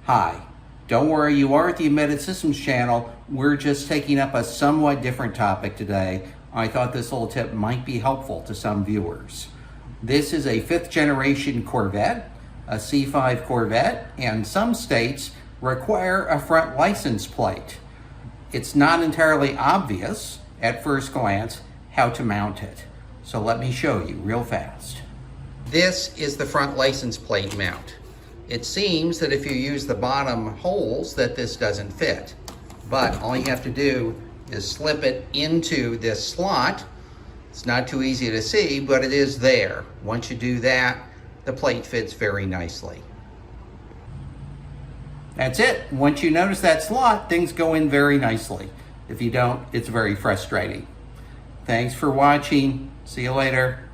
Hi, don't worry, you are at the Embedded Systems channel. We're just taking up a somewhat different topic today. I thought this little tip might be helpful to some viewers. This is a 5th generation Corvette, a C5 Corvette, and some states require a front license plate. It's not entirely obvious at first glance how to mount it. So let me show you real fast. This is the front license plate mount. It seems that if you use the bottom holes that this doesn't fit, but all you have to do is slip it into this slot. It's not too easy to see, but it is there. Once you do that, the plate fits very nicely. That's it. Once you notice that slot, things go in very nicely. If you don't, it's very frustrating. Thanks for watching. See you later.